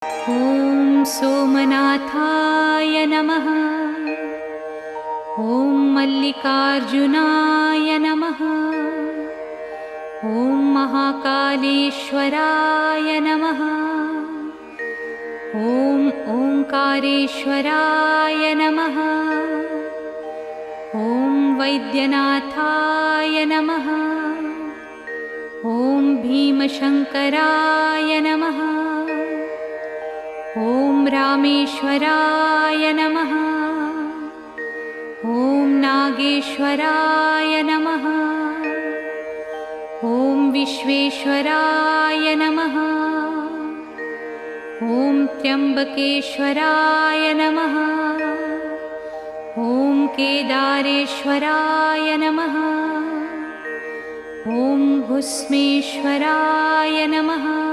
ॐ सोमनाथाय नमः। ॐ मल्लिकार्जुनाय नमः। ॐ महाकालेश्वराय नमः। ॐ ओंकारेश्वराय नमः। ॐ वैद्यनाथाय नमः। ॐ भीमशङ्कराय नमः। ॐ रामेश्वराय नमः। ॐ नागेश्वराय नमः। ॐ विश्वेश्वराय नमः। ॐ त्र्यम्बकेश्वराय नमः। ॐ केदारेश्वराय नमः। ॐ भुस्मेश्वराय नमः।